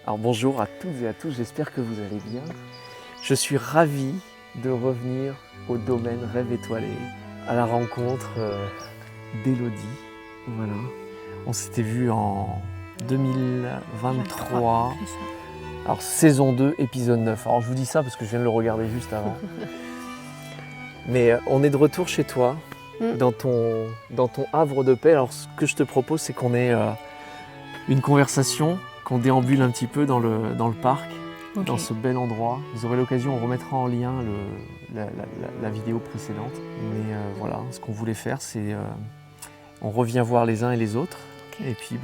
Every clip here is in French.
Alors bonjour à toutes et à tous, j'espère que vous allez bien. Je suis ravi de revenir au domaine Rêve Étoilé, à la rencontre d'Élodie. Voilà. On s'était vu en 2023. C'est ça. Alors saison 2, épisode 9. Alors je vous dis ça parce que je viens de le regarder juste avant. Mais on est de retour chez toi, dans ton havre de paix. Alors ce que je te propose, c'est qu'on ait une conversation, qu'on déambule un petit peu dans le parc, Okay. dans ce bel endroit. Vous aurez l'occasion, on remettra en lien la vidéo précédente. Mais voilà, ce qu'on voulait faire, c'est on revient voir les uns et les autres. Okay. Et puis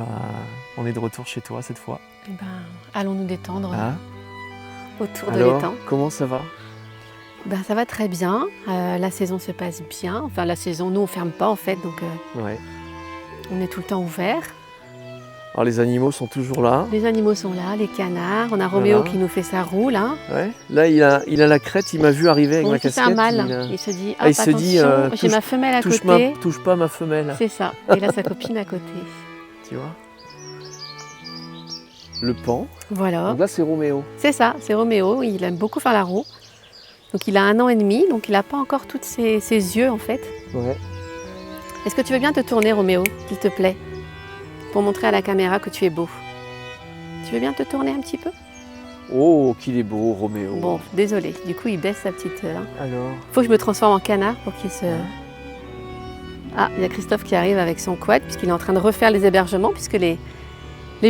on est de retour chez toi cette fois. Eh ben, allons nous détendre Hein autour de Alors, l'étang. comment ça va? Ben, ça va très bien. La saison se passe bien. Enfin, la saison, nous, on ferme pas en fait, donc Ouais. on est tout le temps ouvert. Alors les animaux sont toujours là. Les animaux sont là, les canards. On a Roméo qui nous fait sa roue là. Ouais. Là, il a la crête. Il m'a vu arriver avec Bon, ma il fait casquette. un mal. Il se dit, hop, il se dit, attention, j'ai touche- ma femelle à côté. touche pas ma femelle. C'est ça. Et là, sa copine à côté. Tu vois. Le pan. Voilà. Donc là, c'est Roméo. C'est ça, c'est Roméo. Il aime beaucoup faire la roue. Donc il a 1 an et demi, donc il n'a pas encore tous ses yeux en fait. Ouais. Est-ce que tu veux bien te tourner, Roméo, s'il te plaît, pour montrer à la caméra que tu es beau? Tu veux bien te tourner un petit peu? Oh, qu'il est beau, Roméo. Bon, désolé. Du coup, il baisse sa petite... Alors. Faut que je me transforme en canard pour qu'il se... Ah, il y a Christophe qui arrive avec son quad, puisqu'il est en train de refaire les hébergements, puisque les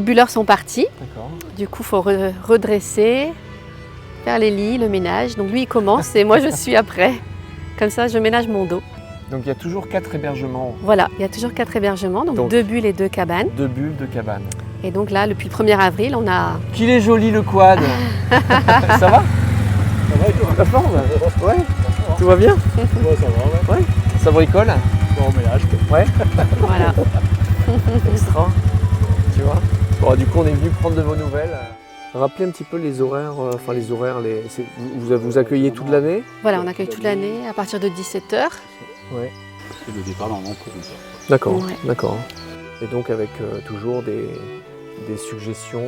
bulleurs sont partis. D'accord. Du coup, il faut redresser, faire les lits, le ménage. Donc lui, il commence et moi, je suis après. Comme ça, je ménage mon dos. Donc il y a toujours 4 hébergements. Voilà, il y a toujours 4 hébergements, donc 2 bulles et 2 cabanes. 2 bulles, 2 cabanes. Et donc là, depuis le 1er avril, on a... Qu'il est joli le quad. Ça va? Ça va et toi? La forme? Ouais. Tout va bien? Ouais, ça va, ouais. Ouais. Ça bricole? Bon ménage. Ouais. Voilà. Extra. Tu vois? Bon, du coup, on est venu prendre de vos nouvelles. Rappelez un petit peu les horaires, vous accueillez toute l'année? Voilà, on accueille toute l'année à partir de 17h. Ouais. C'est le départ dans l'encours. D'accord, Ouais. d'accord. Et donc avec toujours des suggestions,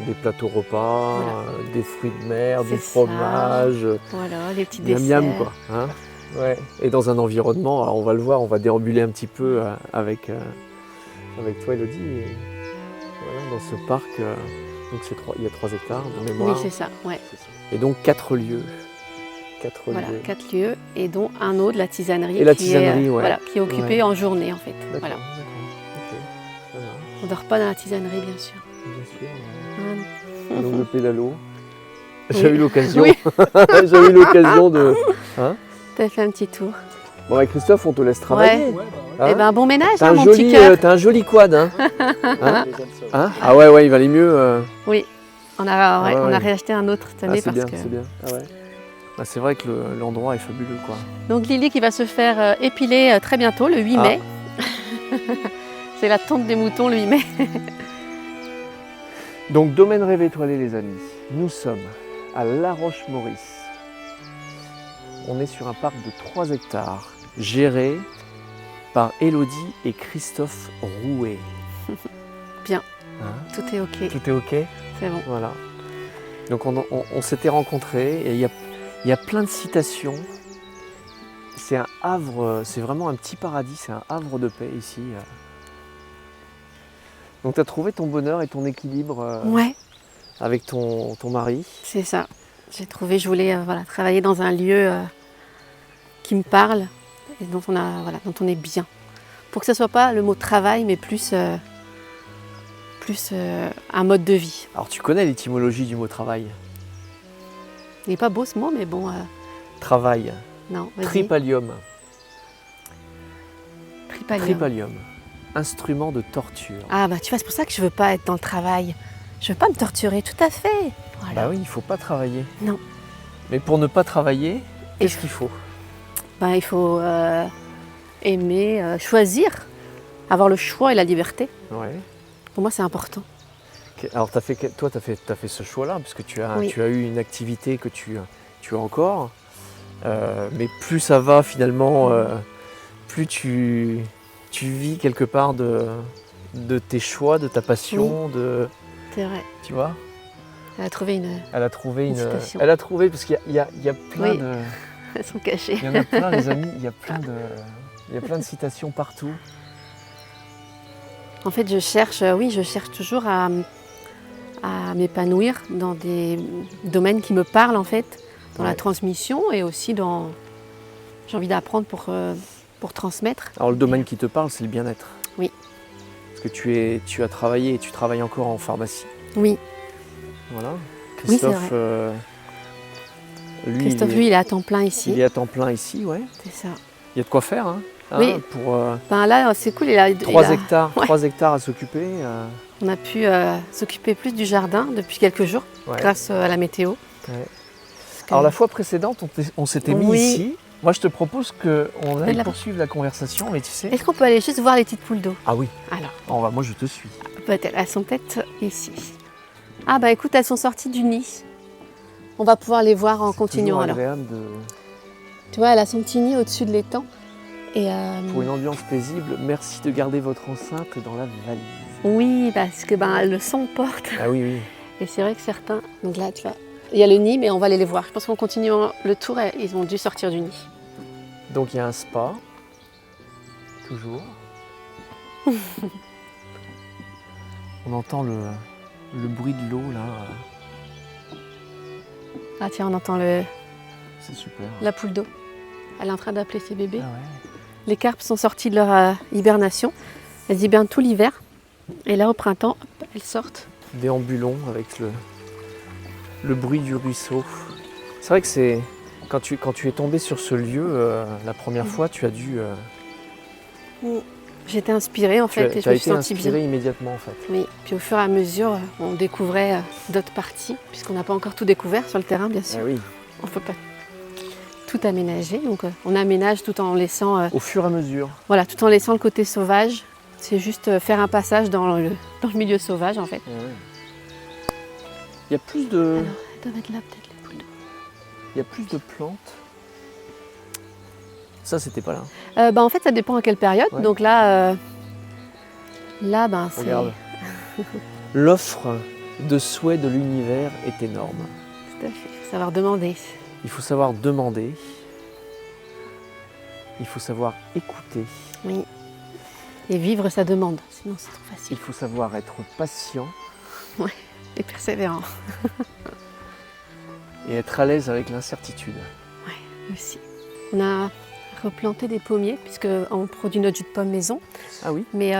des plateaux repas, Voilà. des fruits de mer, C'est du ça. fromage, Voilà, les petits miam desserts. miam quoi. Hein, ouais. Et dans un environnement, alors on va le voir, on va déambuler un petit peu avec toi Élodie. Et voilà, dans ce parc, donc il y a 3 hectares de Oui, mémoire. c'est ça, ouais. Et donc 4 lieux. 4 Voilà, lieux. 4 lieux, et dont un autre, la tisanerie, Et la qui tisanerie, est, ouais. voilà, qui est occupée Ouais. en journée en fait. D'accord, Voilà. d'accord. Ok, ça marche, On dort pas dans la tisanerie, bien sûr. bien sûr. Ah, non. Donc le pédalo. Oui. J'ai eu l'occasion. Oui. J'ai eu l'occasion de. Hein? T'as fait un petit tour. Bon, avec Christophe, on te laisse travailler. Ouais, Hein? Eh ben, bon ménage, T'as hein, mon petit cœur. t'as un joli quad, hein? Hein? Hein? Ah ouais, il valait mieux. Oui, on a, ouais, on ouais. a réacheté un autre cette année c'est parce bien, que... c'est bien. Ah ouais. Ah, c'est vrai que l'endroit est fabuleux, quoi. Donc Lily qui va se faire épiler très bientôt, le 8 mai. C'est la tonte des moutons le 8 mai. Donc, domaine Rêve Étoilé, les amis. Nous sommes à La Roche-Maurice. On est sur un parc de 3 hectares, géré par Élodie et Christophe Rouet. Bien. Hein? Tout est ok, Tout est OK? c'est bon. Voilà. Donc on s'était rencontrés et il y a plein de citations. C'est un havre, c'est vraiment un petit paradis, c'est un havre de paix ici. Donc tu as trouvé ton bonheur et ton équilibre Ouais, avec ton mari. c'est ça. J'ai trouvé, je voulais voilà, travailler dans un lieu qui me parle et dont on est bien. Pour que ce ne soit pas le mot travail, mais plus un mode de vie. Alors tu connais l'étymologie du mot travail? Il n'est pas beau ce mot, mais bon, Travail, non, vas-y. tripalium. Tripalium. Tripalium, instrument de torture. Ah bah tu vois, c'est pour ça que je veux pas être dans le travail. Je veux pas me torturer, tout à fait. Voilà. Bah oui, il ne faut pas travailler. Non. Mais pour ne pas travailler, qu'est-ce qu'il faut? Bah, il faut aimer, choisir, avoir le choix et la liberté. Ouais. Pour moi, c'est important. Alors toi, tu as fait ce choix-là, parce que tu as Oui. eu une activité que tu as encore. Mais plus ça va finalement, plus tu vis quelque part de tes choix, de ta passion, C'est vrai. tu vois. Elle a trouvé une... Elle a trouvé Une citation. Elle a trouvé, parce qu'il y a plein Oui. de... Elles sont cachées. Il y en a plein, les amis. Il y a plein de citations partout. En fait, je cherche toujours à m'épanouir dans des domaines qui me parlent, en fait, dans la Ouais. transmission et aussi dans... J'ai envie d'apprendre pour transmettre. Alors le domaine qui te parle, c'est le bien-être. Oui. Parce que tu as travaillé et tu travailles encore en pharmacie. Oui, Voilà. Oui, c'est Christophe, lui, Christophe, lui, il est à temps plein ici. il est à temps plein ici, ouais. C'est ça. Il y a de quoi faire, hein. Oui. Pour Ben là, c'est cool. 3 hectares, Ouais. 3 hectares à s'occuper. On a pu s'occuper plus du jardin depuis quelques jours, Ouais. grâce à la météo. Ouais. Parce que- Alors la fois précédente, on s'était mis Oui. ici. Moi, je te propose qu'on aille là-bas. poursuivre la conversation, mais tu sais... Est-ce qu'on peut aller juste voir les petites poules d'eau? Ah oui, Alors, moi je te suis. peut-être. Elles sont peut-être ici. Ah bah écoute, elles sont sorties du nid. On va pouvoir les voir en continuant Toujours alors. agréable Tu vois, elle a son petit nid au-dessus de l'étang. Et pour une ambiance paisible. Merci de garder votre enceinte dans la valise. oui, parce que le son porte. Ah oui, oui. Et c'est vrai que certains. Donc là, tu vois, il y a le nid, mais on va aller les voir. Je pense qu'en continuant le tour, ils ont dû sortir du nid. Donc il y a un spa, toujours. On entend le bruit de l'eau là, Ah tiens, on entend c'est super. la poule d'eau. Elle est en train d'appeler ses bébés. Ah ouais. Les carpes sont sorties de leur hibernation. Elles hibernent tout l'hiver. Et là, au printemps, hop, elles sortent. Déambulons avec le bruit du ruisseau. C'est vrai que c'est quand tu es tombé sur ce lieu la première fois, tu as dû J'étais inspirée en fait et tu je as me suis été sentie bien. inspiré immédiatement en fait. Oui. Puis au fur et à mesure, on découvrait d'autres parties, puisqu'on n'a pas encore tout découvert sur le terrain, bien sûr. Ah oui. On ne peut pas tout aménager. Donc on aménage tout en laissant, Au fur et à mesure. voilà, tout en laissant le côté sauvage. C'est juste faire un passage dans le milieu sauvage en fait. Ah ouais. Il y a plus de Alors, elles doivent être là peut-être les poules d'eau. il y a plus de plantes. Ça c'était pas là. En fait, ça dépend à quelle période. Ouais. Donc là, c'est... Regarde. L'offre de souhaits de l'univers est énorme. Tout à fait, il faut savoir demander. Il faut savoir demander. Il faut savoir écouter. Oui. Et vivre sa demande, sinon c'est trop Il facile. faut savoir être patient Et persévérant et être à l'aise avec l'incertitude. aussi. On a replanté des pommiers, puisqu'on produit notre jus de pomme maison. Ah oui. Mais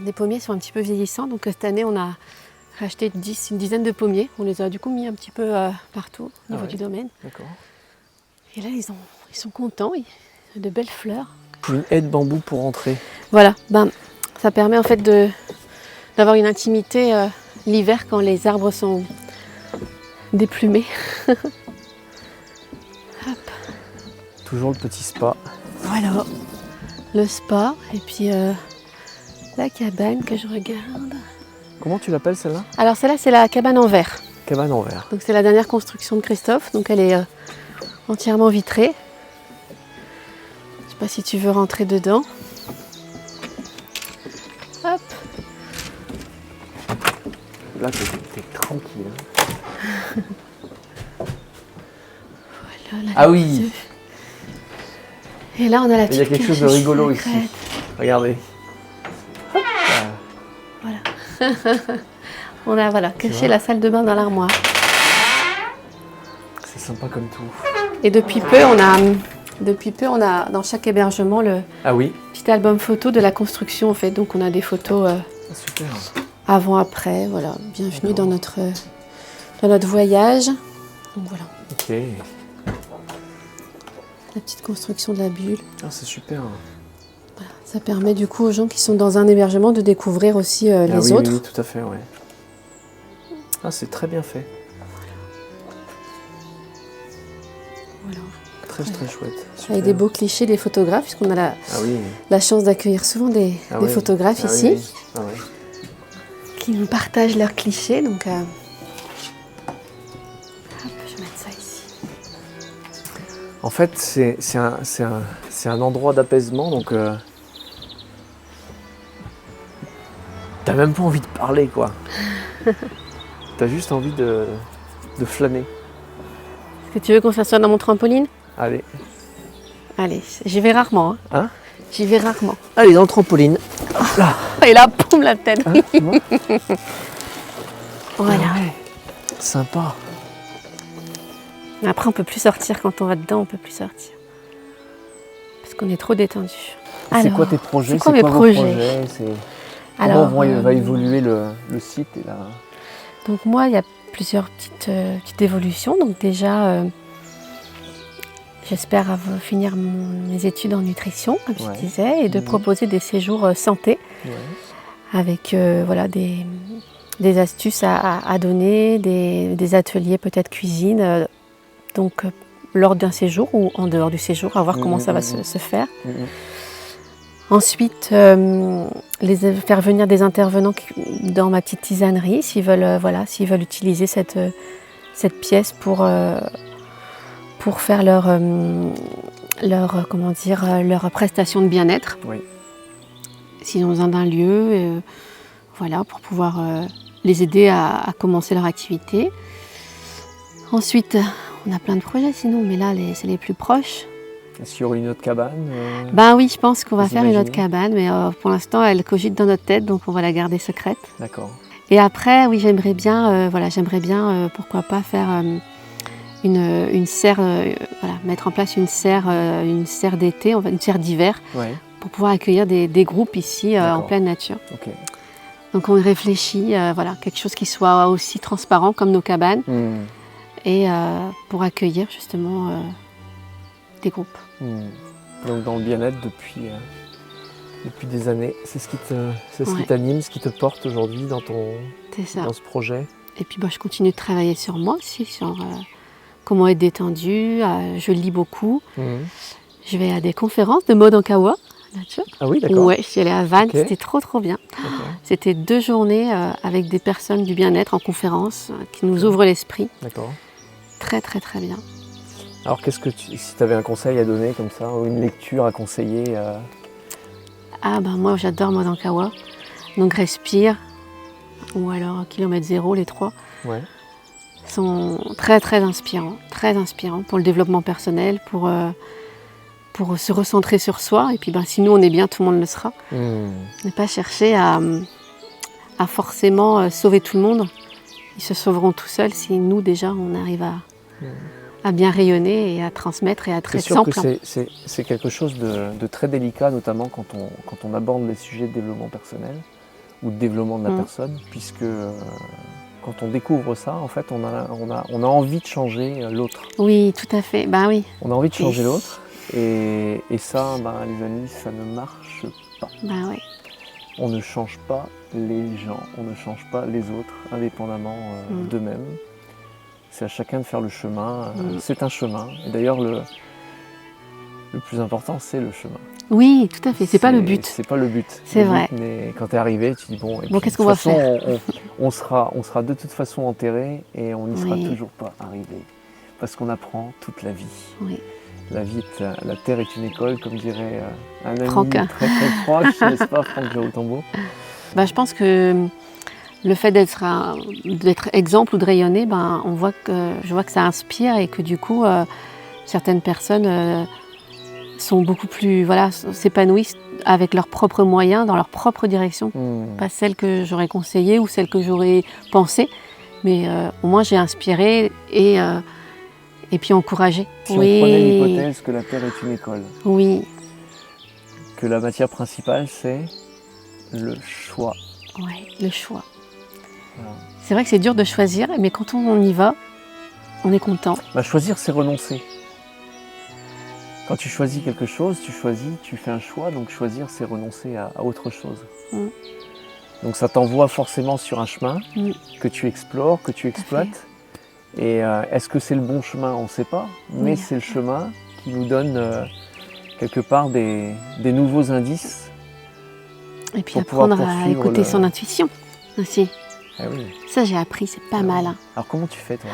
les pommiers sont un petit peu vieillissants, donc cette année on a racheté une dizaine de pommiers. On les a du coup mis un petit peu partout au niveau ouais. du domaine. D'accord. Et là ils sont contents, il y a de belles fleurs. Une haie de bambou pour entrer. Voilà, ça permet en fait d'avoir une intimité l'hiver quand les arbres sont déplumés. Toujours le petit spa. Voilà, le spa et puis la cabane que je regarde. Comment tu l'appelles celle-là? Alors celle-là c'est la cabane en verre. Cabane en verre. Donc c'est la dernière construction de Christophe, donc elle est entièrement vitrée. Je sais pas si tu veux rentrer dedans. Hop, Là t'es tranquille. hein. voilà. Ah oui. Et là on a la Il y a petite quelque chose de cage rigolo ici. secrète. Regardez. On a caché vois la salle de bain dans l'armoire. C'est sympa comme tout. Et depuis peu on a dans chaque hébergement le Ah oui. petit album photo de la construction en fait. Donc on a des photos Ah, super. avant-après. Voilà, bienvenue D'accord. dans notre voyage. Donc voilà, Ok. la petite construction de la bulle. Ah, c'est super. Ça permet du coup aux gens qui sont dans un hébergement de découvrir aussi Ah les oui, autres. oui, tout à fait, ouais. Ah, c'est très bien fait. Voilà. Très très chouette. Super. Avec des beaux clichés des photographes, puisqu'on a Ah oui. la chance d'accueillir souvent des Ah oui. photographes Ah oui, ici oui. Ah oui. qui nous partagent leurs clichés. Donc, hop, je vais mettre ça ici. En fait, c'est un endroit d'apaisement, donc t'as même pas envie de parler, quoi. T'as juste envie de flâner. Est-ce que tu veux qu'on s'assoie dans mon trampoline? Allez. Allez, j'y vais rarement. Hein? J'y vais rarement. Allez, dans le trampoline. Là. Et là, poum, la tête. Hein, tu vois? Voilà. Ah ouais. Sympa. Après, on peut plus sortir quand on va dedans, on peut plus sortir. Parce qu'on est trop détendu. C'est quoi tes projets? C'est quoi vos mes projets? Comment va évoluer le site et la... Donc moi, il y a plusieurs petites évolutions. Donc déjà, j'espère finir mes études en nutrition, comme je disais, et de proposer des séjours santé avec voilà, des astuces à donner, des ateliers peut-être cuisine, donc lors d'un séjour ou en dehors du séjour, à voir comment ça va se faire. Ensuite, faire venir des intervenants dans ma petite tisanerie s'ils veulent, s'ils veulent utiliser cette pièce pour faire leur prestation de bien-être. Oui. S'ils ont besoin d'un lieu, pour pouvoir les aider à commencer leur activité. Ensuite, on a plein de projets sinon, mais là, c'est les plus proches. Est-ce qu'il y aura une autre cabane? Ben oui, je pense qu'on va faire une autre cabane, mais pour l'instant, elle cogite dans notre tête, donc on va la garder secrète. D'accord. Et après, oui, j'aimerais bien, pourquoi pas faire une serre, mettre en place une serre d'été, une serre d'hiver, pour pouvoir accueillir des groupes ici en pleine nature. Okay. Donc on réfléchit, quelque chose qui soit aussi transparent comme nos cabanes, et pour accueillir justement des groupes. Donc dans le bien-être depuis des années, c'est ce qui t'anime, ce qui te porte aujourd'hui dans ce projet. Et puis je continue de travailler sur moi aussi, sur comment être détendue. Je lis beaucoup. Je vais à des conférences de mode en kawa. Ah oui, d'accord. Ouais, je suis allée à Vannes, c'était trop bien. C'était 2 journées avec des personnes du bien-être en conférence qui nous ouvrent l'esprit. D'accord. Très bien. Alors si tu avais un conseil à donner comme ça, ou une lecture à conseiller moi j'adore Mode en Kawa. Donc Respire, ou alors Kilomètre Zéro, les 3. Sont très inspirants pour le développement personnel, pour se recentrer sur soi. Et puis si nous on est bien, tout le monde le sera. Ne pas chercher à forcément sauver tout le monde. Ils se sauveront tout seuls si nous déjà on arrive à bien rayonner et à transmettre et à être exemple. C'est sûr que c'est quelque chose de très délicat, notamment quand on aborde les sujets de développement personnel ou de développement de la personne, puisque quand on découvre ça, en fait, on a envie de changer l'autre. Oui, tout à fait. Oui. On a envie de changer l'autre, et ça, les amis, ça ne marche pas. Oui. On ne change pas les gens, on ne change pas les autres, indépendamment d'eux-mêmes. C'est à chacun de faire le chemin. C'est un chemin. Et d'ailleurs, le plus important, c'est le chemin. Oui, tout à fait. C'est pas le but. C'est pas le but. C'est vrai. Mais quand tu es arrivé, tu dis qu'est-ce qu'on va faire? On sera de toute façon enterré et on n'y sera toujours pas arrivé. Parce qu'on apprend toute la vie. Oui. La terre est une école, comme dirait un ami Franck. Très proche, n'est-ce pas, Franck Jaotambo? Je pense que le fait d'être exemple ou de rayonner, je vois que ça inspire et que du coup, certaines personnes sont beaucoup plus, s'épanouissent avec leurs propres moyens, dans leur propre direction. Pas celle que j'aurais conseillée ou celle que j'aurais pensée, mais au moins j'ai inspiré et puis encouragé. Si on prenait l'hypothèse que la Terre est une école, que la matière principale c'est le choix. Oui, le choix. C'est vrai que c'est dur de choisir, mais quand on y va, on est content. Choisir, c'est renoncer. Quand tu choisis quelque chose, tu fais un choix, donc choisir, c'est renoncer à autre chose. Donc ça t'envoie forcément sur un chemin que tu explores, que tu exploites. Et est-ce que c'est le bon chemin? On ne sait pas, mais c'est le chemin qui nous donne quelque part des nouveaux indices. Et puis apprendre à écouter son intuition aussi. Ah oui. Ça j'ai appris, c'est pas mal. Alors comment tu fais toi?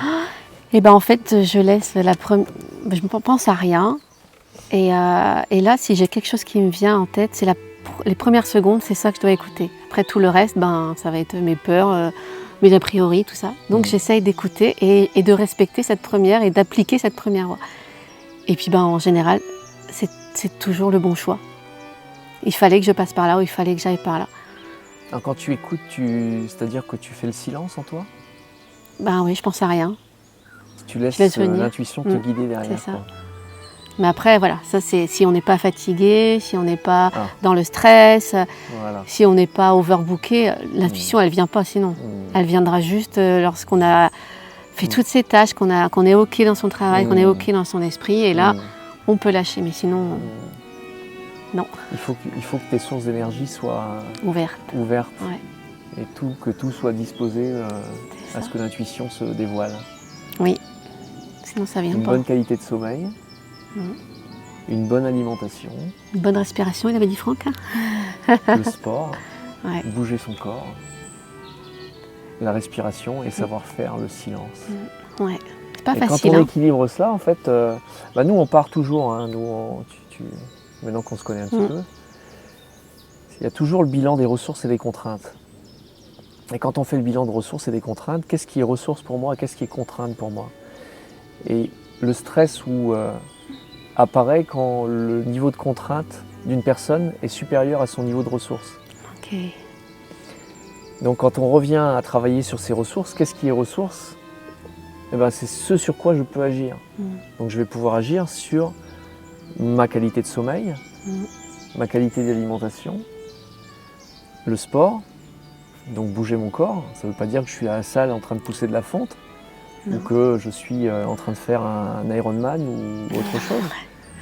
En fait je laisse je ne pense à rien. Et là si j'ai quelque chose qui me vient en tête, c'est les premières secondes, c'est ça que je dois écouter. Après tout le reste, ça va être mes peurs, mes a priori, tout ça. Donc j'essaye d'écouter et de respecter cette première et d'appliquer cette première voie. Et puis en général, c'est toujours le bon choix. Il fallait que je passe par là ou il fallait que j'aille par là. Alors, quand tu écoutes, c'est-à-dire que tu fais le silence en toi? Oui, je pense à rien. Tu laisses venir. l'intuition te guider derrière. C'est ça. Quoi. Mais après, voilà, ça c'est si on n'est pas fatigué, si on n'est pas dans le stress, Voilà. si on n'est pas overbooké, l'intuition, elle vient pas sinon. Elle viendra juste lorsqu'on a fait toutes ces tâches, qu'on est OK dans son travail, qu'on est OK dans son esprit, et là, on peut lâcher. Mais sinon, non. Il faut que tes sources d'énergie soient Ouvertes. Ouais. Et que tout soit disposé à ce que l'intuition se dévoile. Oui, sinon ça vient Une pas. bonne qualité de sommeil, une bonne alimentation, Une bonne respiration, il avait dit Franck. le sport, Ouais. bouger son corps, la respiration et savoir faire le silence. Ouais. C'est pas Et facile. quand on équilibre cela, en fait, nous on part toujours, hein, maintenant qu'on se connaît un petit peu, il y a toujours le bilan des ressources et des contraintes. Et quand on fait le bilan de ressources et des contraintes, qu'est-ce qui est ressource pour moi et qu'est-ce qui est contrainte pour moi? Et le stress apparaît quand le niveau de contrainte d'une personne est supérieur à son niveau de ressources. Ok. Donc quand on revient à travailler sur ses ressources, qu'est-ce qui est ressource? C'est ce sur quoi je peux agir. Donc je vais pouvoir agir sur ma qualité de sommeil, ma qualité d'alimentation, le sport, donc bouger mon corps. Ça ne veut pas dire que je suis à la salle en train de pousser de la fonte ou que je suis en train de faire un Ironman ou autre chose.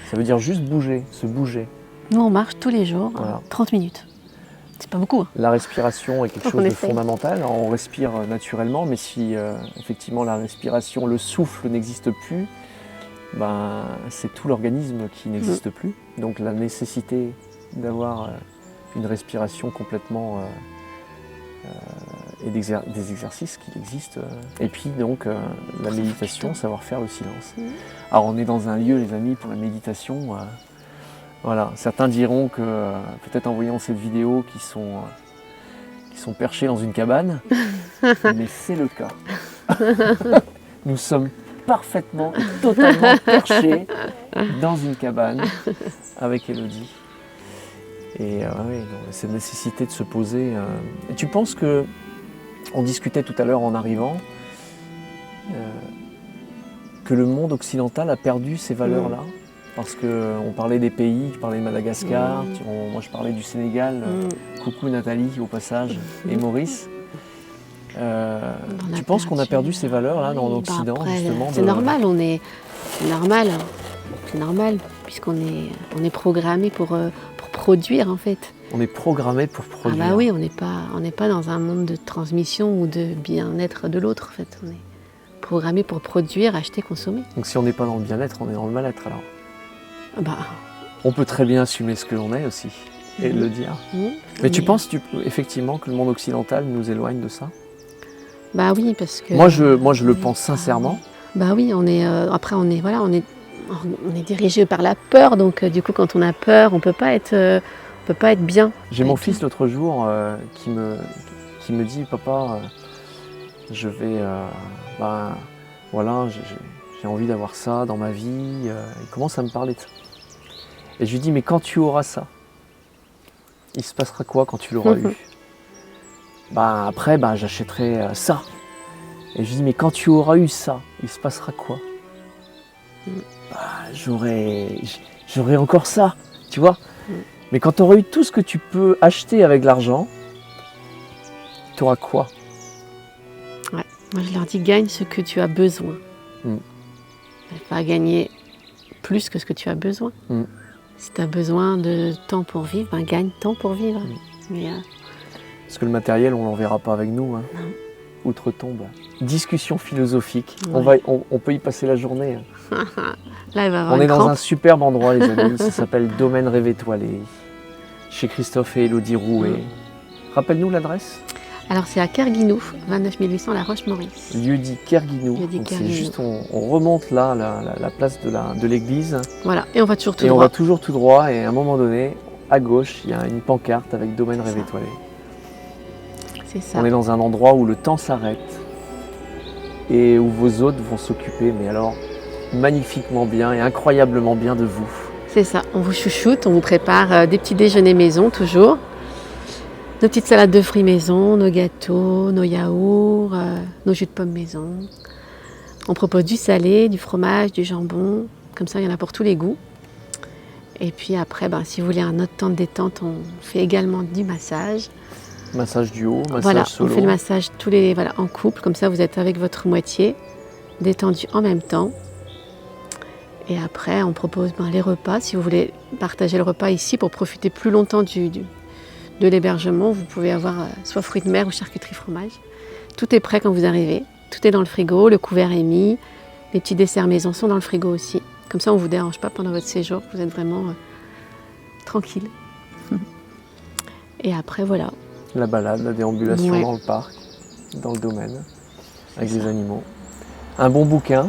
Ça veut dire juste bouger, se bouger. Nous, on marche tous les jours, Voilà. 30 minutes. C'est pas beaucoup. La respiration est quelque chose On de essaye. fondamental. On respire naturellement, mais si effectivement la respiration, le souffle n'existe plus, c'est tout l'organisme qui n'existe plus. Donc la nécessité d'avoir une respiration complètement et des exercices qui existent. Et puis donc la méditation, savoir faire le silence. Alors on est dans un lieu, les amis, pour la méditation. Voilà. Certains diront que peut-être en voyant cette vidéo qui sont perchés dans une cabane, mais c'est le cas. Nous sommes parfaitement, totalement perchés dans une cabane avec Élodie. Et cette nécessité de se poser. Et tu penses que, on discutait tout à l'heure en arrivant, que le monde occidental a perdu ces valeurs-là? Parce qu'on parlait des pays, tu parlais de Madagascar, moi je parlais du Sénégal, coucou Nathalie au passage, et Maurice. Tu penses qu'on a perdu ces valeurs-là dans l'Occident, justement? C'est normal, c'est normal, puisqu'on est programmé pour produire en fait. On est programmé pour produire. Ah bah oui, on n'est pas dans un monde de transmission ou de bien-être de l'autre en fait. On est programmé pour produire, acheter, consommer. Donc si on n'est pas dans le bien-être, on est dans le mal-être alors. Bah. On peut très bien assumer ce que l'on est aussi et le dire. Mais tu penses effectivement que le monde occidental nous éloigne de ça? Bah oui, parce que... Moi je le pense sincèrement. Bah oui, on est dirigé par la peur, donc du coup quand on a peur, on peut pas être bien. J'ai mon fils l'autre jour qui me dit papa, je vais j'ai envie d'avoir ça dans ma vie. Il commence à me parler de ça. Et je lui dis mais quand tu auras ça, il se passera quoi quand tu l'auras eu? Après j'achèterai ça. Et je lui dis mais quand tu auras eu ça, il se passera quoi? J'aurai encore ça, tu vois. Mais quand tu auras eu tout ce que tu peux acheter avec l'argent, tu auras quoi? Ouais. Moi je leur dis gagne ce que tu as besoin. Pas gagner plus que ce que tu as besoin. Si tu as besoin de temps pour vivre, gagne temps pour vivre. Mais, parce que le matériel, on ne l'enverra pas avec nous. Hein. Outre-tombe. Discussion philosophique. Ouais. On peut y passer la journée. Là, il va avoir on une est dans crampe. un superbe endroit, les amis. Ça s'appelle Domaine Rêve Étoilé. Chez Christophe et Élodie Rouet. Rappelle-nous l'adresse. Alors c'est à Kerguinou, 29 800 La Roche-Maurice. Lieu-dit Kerguinou. C'est juste, on remonte là, la place de l'église. Voilà, et on va toujours tout droit. droit. On va toujours tout droit et à un moment donné, à gauche, il y a une pancarte avec Domaine Rêve Étoilé. c'est ça. On est dans un endroit où le temps s'arrête et où vos hôtes vont s'occuper, mais alors magnifiquement bien et incroyablement bien de vous. C'est ça, on vous chouchoute, on vous prépare des petits déjeuners maison toujours. Nos petites salades de fruits maison, nos gâteaux, nos yaourts, nos jus de pommes maison. On propose du salé, du fromage, du jambon. Comme ça, il y en a pour tous les goûts. Et puis après, si vous voulez un autre temps de détente, on fait également du massage. Massage duo, massage Voilà, solo. on fait le massage en couple. Comme ça, vous êtes avec votre moitié, détendu en même temps. Et après, on propose les repas. Si vous voulez partager le repas ici pour profiter plus longtemps de l'hébergement, vous pouvez avoir soit fruits de mer ou charcuterie fromage. Tout est prêt quand vous arrivez. Tout est dans le frigo, le couvert est mis. Les petits desserts maison sont dans le frigo aussi. Comme ça, on ne vous dérange pas pendant votre séjour. Vous êtes vraiment tranquille. Et après, voilà. La balade, la déambulation Ouais. dans le parc, dans le domaine, avec les animaux. Un bon bouquin,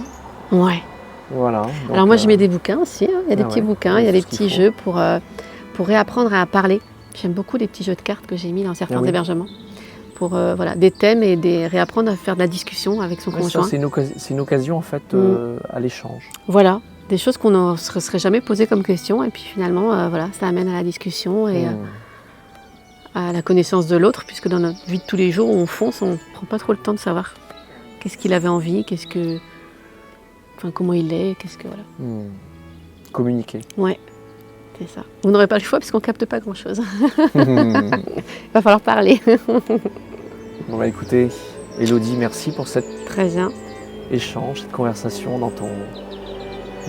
Ouais. voilà. Donc, Alors moi, je mets des bouquins aussi. Hein. Il y a des Ah petits ouais, bouquins, il y a tout des ce qu'il petits faut. jeux pour réapprendre à parler. J'aime beaucoup les petits jeux de cartes que j'ai mis dans certains Ah oui. hébergements. Pour des thèmes et réapprendre à faire de la discussion avec son ouais, ça, conjoint. c'est une occasion en fait à l'échange. Voilà, des choses qu'on ne se serait jamais posées comme question. Et puis finalement, ça amène à la discussion et à la connaissance de l'autre, puisque dans notre vie de tous les jours où on fonce, on ne prend pas trop le temps de savoir qu'est-ce qu'il avait envie, comment il est, voilà. Communiquer. Ouais, c'est ça. Vous n'aurez pas le choix puisqu'on capte pas grand-chose. Il va falloir parler. Bon écoutez, Élodie, merci pour cet Très bien. échange, cette conversation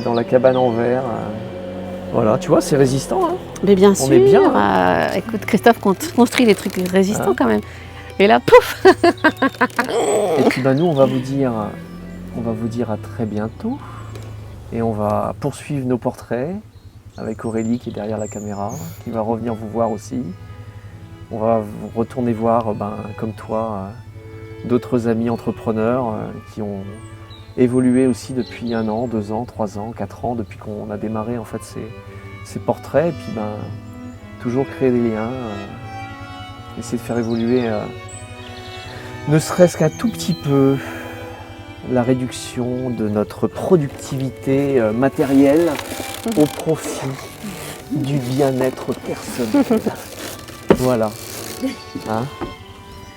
dans la cabane en verre. Voilà, tu vois, c'est résistant. Hein. Mais bien On sûr. est bien, hein. Écoute, Christophe construit des trucs résistants Hein. quand même. Et là, pouf. Et puis nous, on va vous dire à très bientôt. Et on va poursuivre nos portraits avec Aurélie qui est derrière la caméra, qui va revenir vous voir aussi. On va retourner voir, comme toi, d'autres amis entrepreneurs qui ont évolué aussi depuis 1 an, 2 ans, 3 ans, 4 ans, depuis qu'on a démarré en fait ces portraits. Et puis toujours créer des liens, essayer de faire évoluer ne serait-ce qu'un tout petit peu la réduction de notre productivité matérielle au profit du bien-être personnel. Voilà. Hein.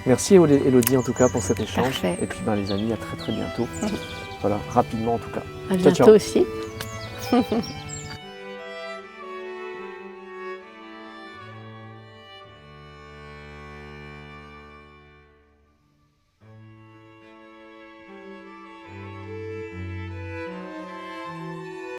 Merci Élodie en tout cas pour cet échange. Parfait. Et puis les amis, à très très bientôt. Voilà, rapidement en tout cas. À Ciao, bientôt ciao. aussi.